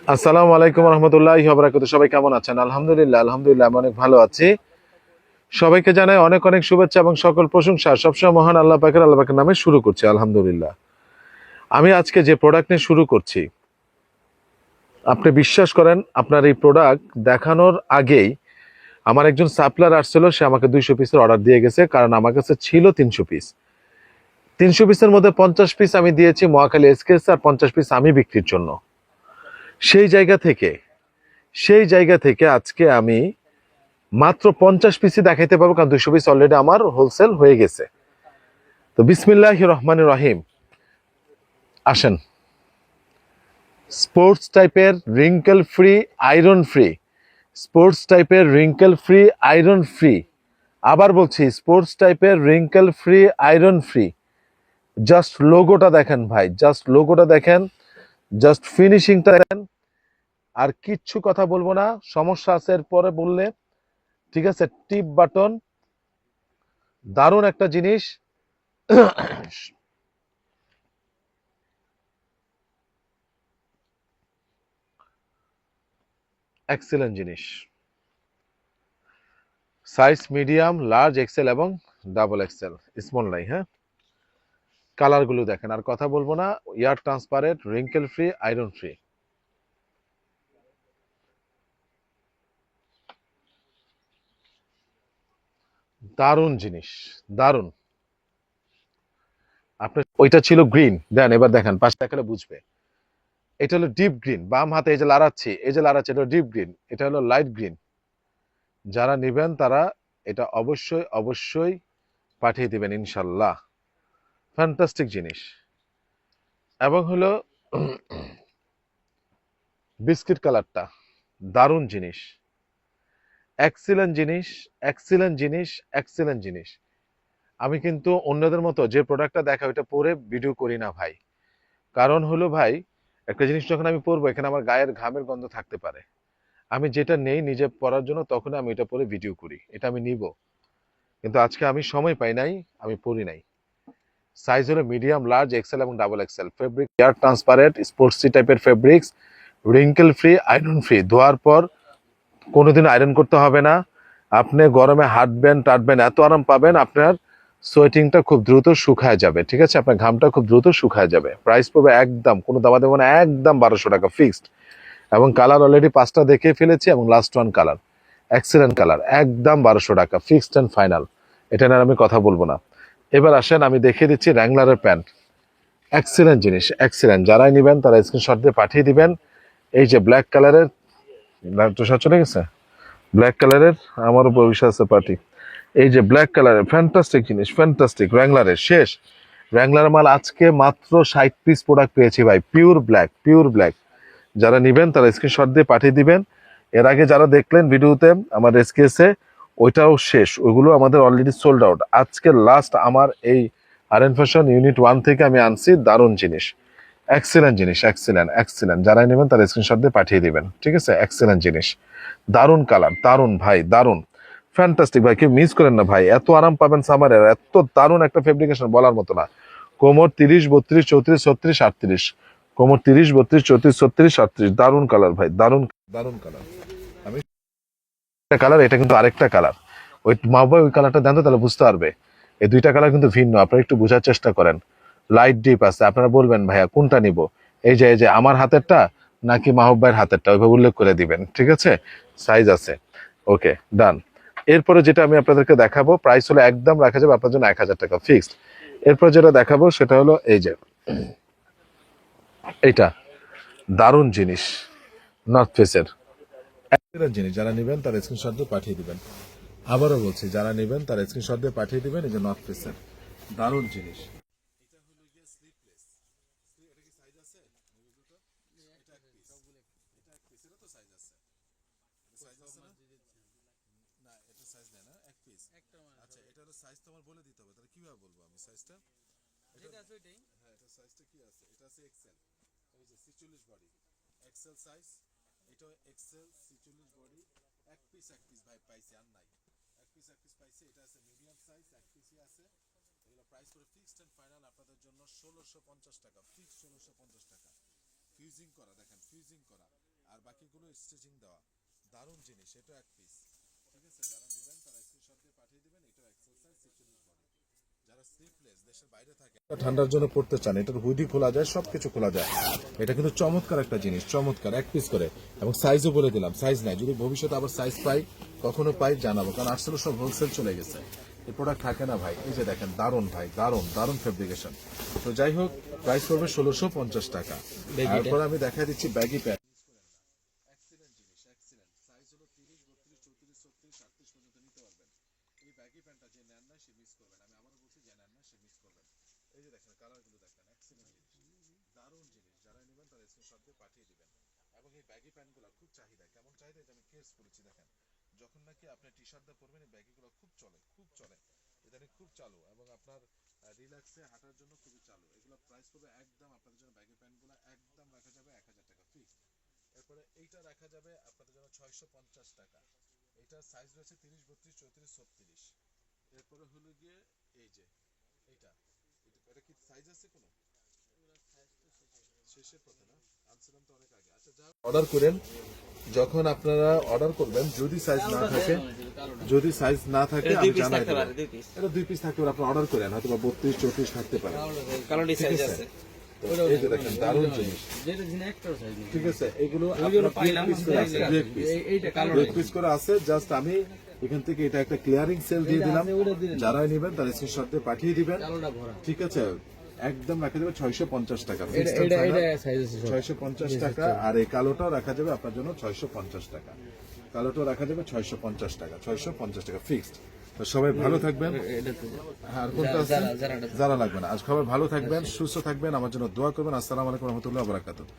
আসসালামু আলাইকুম রহমতুল্লাহি ওয়া বারাকাতুহু। সবাই কেমন আছেন? আলহামদুলিল্লাহ আলহামদুলিল্লাহ আমি অনেক ভালো আছি। সবাইকে জানাই অনেক অনেক শুভেচ্ছা এবং সকল প্রশংসা সবসময় মহান আল্লাহ পাকের নামে শুরু করছি আলহামদুলিল্লাহ। আমি আজকে যে প্রোডাক্ট নিয়ে শুরু করছি, আপনি বিশ্বাস করেন আপনার এই প্রোডাক্ট দেখানোর আগেই আমার একজন সাপ্লায়ার আসছিল, সে আমাকে 200 পিসের অর্ডার দিয়ে গেছে, কারণ আমার কাছে ছিল 300 পিস। 300 পিসের মধ্যে 50 পিস আমি দিয়েছি মহাখালী এসকেস আর 50 পিস আমি বিক্রির জন্য। সেই জায়গা থেকে আজকে আমি মাত্র 50 পিসই দেখাইতে পারবো, কারণ 200 পিস অলরেডি আমার হোলসেল হয়ে গেছে। তো বিসমিল্লাহির রহমানির রহিম, আসেন। স্পোর্টস টাইপের wrinkle free iron free, sports টাইপের রিঙ্কেল ফ্রি আয়রন ফ্রি, আবার বলছি স্পোর্টস টাইপের wrinkle free iron free. Just লোগোটা দেখেন ভাই, জাস্ট লোগোটা দেখেন, জাস্ট ফিনিশিংটা দেখেন। আর কিচ্ছু কথা বলবো না, সমস্যা আছে এরপরে বললে, ঠিক আছে? টিপ বাটন, দারুণ একটা জিনিস, এক্সেলেন্ট জিনিস। সাইজ মিডিয়াম, লার্জ, এক্সেল এবং ডাবল এক্সেল, স্মল নাই। হ্যাঁ, কালার গুলো দেখেন, আর কথা বলবো না। Air transparent, wrinkle free, iron free, দারুণ জিনিস, দারুণ। আপনার ওইটা ছিল গ্রিন, দেন এবার দেখেন পাঁচটা খেলে বুঝবে। এটা হলো ডিপ গ্রিন, বাম হাতে এই যে লাড়াচ্ছি, এই যে লাড়াচ্ছি, এটা ডিপ গ্রিন, এটা হলো লাইট গ্রিন। যারা নেবেন তারা এটা অবশ্যই অবশ্যই পাঠিয়ে দিবেন ইনশাল্লাহ। ফ্যান্টাস্টিক জিনিস। এবং হলো বিস্কিট কালারটা, দারুণ জিনিস, এক্সিলেন্ট জিনিস, এক্সিলেন্ট জিনিস, এক্সিলেন্ট জিনিস। আমি কিন্তু অন্যদের মতো যে প্রোডাক্টটা দেখা ওইটা পরে ভিডিও করি না ভাই। কারণ হলো ভাই, একটা জিনিস যখন আমি পরবো এখানে আমার গায়ের ঘামের গন্ধ থাকতে পারে। আমি যেটা নেই নিজে পরার জন্য, তখন আমি এটা পরে ভিডিও করি, এটা আমি নিব। কিন্তু আজকে আমি সময় পাই নাই, আমি পরি নাই। সাইজ হলো মিডিয়াম, লার্জ, এক্সেল এবং double XL. Fabric air transparent, sportsy টাইপের fabrics, wrinkle free, iron free. ধোয়ার পর কোনোদিন আয়রন করতে হবে না। আপনি গরমে হাঁটবেন টাটবেন, এত আরাম পাবেন, আপনার সোয়েটিংটা খুব দ্রুত শুকায় যাবে। ঠিক আছে, আপনার ঘামটা খুব দ্রুত শুকায় যাবে। প্রাইস পড়বে একদম, কোনো দাবা দেবো না, একদম 1200 টাকা ফিক্সড। এবং কালার অলরেডি 5টা দেখে ফেলেছি, এবং last one colour, excellent colour, একদম 1200 টাকা ফিক্সড অ্যান্ড ফাইনাল। এটা নিয়ে আমি কথা বলবো না। এবার আসেন আমি দেখিয়ে দিচ্ছি র্যাংলারের প্যান্ট। এক্সিলেন্ট জিনিস, এক্সিলেন্ট। যারাই নেবেন তারা স্ক্রিনশট দিয়ে পাঠিয়ে দিবেন। এই যে ব্ল্যাক কালারের, তুষার চলে গেছে, ব্ল্যাক কালারের, আমার উপর বিশ্বাস আছে পার্টি। এই যে ব্ল্যাক কালারের ফ্যান্টাস্টিক জিনিস, ফ্যান্টাস্টিক র্যাংলারের শেষ। র্যাংলার মাল আজকে মাত্র 60 পিস প্রোডাক্ট পেয়েছি ভাই, পিওর ব্ল্যাক, পিওর ব্ল্যাক। যারা নেবেন তারা স্ক্রিনশট দিয়ে পাঠিয়ে দিবেন। এর আগে যারা দেখলেন ভিডিওতে আমার এসকেএসে, ওইটাও শেষ, ওইগুলো আমাদের অলরেডি সোল্ড আউট। আজকে লাস্ট আমার এই আরএন ফ্যাশন ইউনিট 1 থেকে আমি আনছি, দারুণ জিনিস, এক্সিলেন্ট জিনিস, এক্সিলেন্ট এক্সিলেন্ট। যারাই নেবেন তারা স্ক্রিনশট দিয়ে পাঠিয়ে দিবেন, ঠিক আছে? এক্সিলেন্ট জিনিস, দারুণ কালার, দারুণ ভাই, দারুণ, ফ্যান্টাস্টিক ভাই। কেউ মিস করেন না ভাই, এত আরাম পাবেন সামারের, এত দারুণ একটা ফেব্রিকেশন বলার মতো না। কোমর 30, 32, 34, 36, 38, কোমর 30, 32, 34, 36, 38। দারুণ কালার ভাই, দারুণ, দারুণ কালার। আমি একটা কালার, এটা কিন্তু আরেকটা কালার। ওই মা ভাই ওই কালারটা দেন তো, তাহলে বুঝতে পারবে। এই দুইটা কালার কিন্তু ভিন্ন, আপনারা একটু বোঝার চেষ্টা করেন। লাইট ডিপ আছে, আপনারা বলবেন ভাইয়া কোনটা নিব, এই যে আমার হাতেরটা নাকি মাহবুব ভাইয়ের হাতেরটা, ওইভাবে উল্লেখ করে দিবেন, ঠিক আছে? সাইজ আছে, ওকে, ডান। এরপরে যেটা আমি আপনাদেরকে দেখাবো, প্রাইস হলো একদম রাখা যাবে আপনার জন্য 1000 টাকা ফিক্সড। এরপর যেটা দেখাবো সেটা হলো এই যে এইটা, দারুণ জিনিস, নর্থ ফেসের জিনিস। যারা নেবেন তারা স্ক্রিনশট দিয়ে পাঠিয়ে দিবেন। আবারও বলছি, যারা নেবেন তারা স্ক্রিনশট দিয়ে পাঠিয়ে দিবেন। এই যে নর্থ ফেসের দারুণ জিনিস। বাকিগুলো স্টিচিং দেওয়া। দারুণ জিনিস, এটা এক পিস। ঠিক আছে, যারা নেবেন তারা স্ক্রিনশট দিয়ে পাঠিয়ে দিবেন। এটা এক্সেল সাইজ 46 বডি। যারা স্লিপলেস দেশের বাইরে থাকে ঠান্ডার জন্য পড়তে চান, এটার হুডি খোলা যায়, সবকিছু খোলা যায়। এটা কিন্তু চমৎকার একটা জিনিস, চমৎকার, এক পিস করে। এবং সাইজও বলে দিলাম, সাইজ নাই, যদি ভবিষ্যতে আবার সাইজ পাই কখনো পাই জানাবো, কারণ আসলে সব হোলসেল চলে গেছে, এই প্রোডাক্ট থাকে না ভাই। এই যে দেখেন, দারুণ ভাই, দারুণ দারুণ ফেব্রিকেশন। তো যাই হোক, প্রাইস পড়বে 1650 টাকা। তারপর আমি দেখা দিচ্ছি ব্যাগি প্যান্ট। এক্সিলেন্ট জিনিস, এক্সিলেন্ট। সাইজ হলো 30, 32, 34, 36, 38 পর্যন্ত নিতে পারবেন। এই ব্যাগি প্যান্টটা যে নেন না সে মিস করবেন, আমি আবারও বলছি, যে নেন না সে মিস করবেন। এই যে দেখেন, কালারগুলো দেখেন, এক্সিলেন্ট জিনিস, দারুণ জিনিস। যারা নেবেন তারা স্ক্রিনশট দিয়ে পাঠিয়ে দিবেন। এবং এই ব্যাগি প্যান্টগুলো খুব চাহিদা, কেমন চাহিদা এটা আমি কেস করেছি। দেখেন, যখন নাকি আপনি টি শার্ট দিয়ে পরবেন এই ব্যাগিগুলো খুব চলে, খুব চলে, ইদানিং খুব চালু, এবং আপনার রিল্যাক্সে হাঁটার জন্য খুবই চালু। এগুলো প্রাইস পড়বে একদম আপনাদের জন্য, ব্যাগি প্যান্টগুলো একদম রাখা যাবে 1000 টাকা ফিক্স। এরপরে এইটা রাখা যাবে আপনাদের জন্য 650 টাকা। এটা সাইজ রয়েছে 30, 32, 34, 36। এরপরে হলো গিয়ে এই যে এটা, এটা কি সাইজ আছে কোনো? শেষের পথে না, আনছিলাম তো অনেক আগে। আচ্ছা, যা অর্ডার করেন, যখন আপনারা অর্ডার করবেন, যদি সাইজ না থাকে, যদি সাইজ না থাকে আমি জানাই দেব। এটা 2 পিস থাকতে পারে, আপনি অর্ডার করেন, হয়তো 32, 34 থাকতে পারে। কালোটি সাইজ আছে। তো এই যে দেখেন, দারুণ জিনিস। ঠিক আছে, এগুলো আপনার পিস করে আছে, পিস করে আছে। জাস্ট আমি এখান থেকে এটা একটা ক্লিয়ারিং সেল দিয়ে দিলাম, যারা নেবেন তারা স্ক্রিনশট দিয়ে পাঠিয়ে দিবেন। ঠিক আছে, একদম রাখা যাবে 650 টাকা, 650 টাকা। আর এই কালোটাও রাখা যাবে আপনার জন্য 650 টাকা, কালোটাও রাখা যাবে 650 টাকা, 650 টাকা ফিক্সড। তো সবাই ভালো থাকবেন। আর কোনটা আছে? যারা লাগবে না। আজ সবাই ভালো থাকবেন, সুস্থ থাকবেন, আমার জন্য দোয়া করবেন। আসসালামু আলাইকুম রহমতুল্লাহ বারাকাতুহু।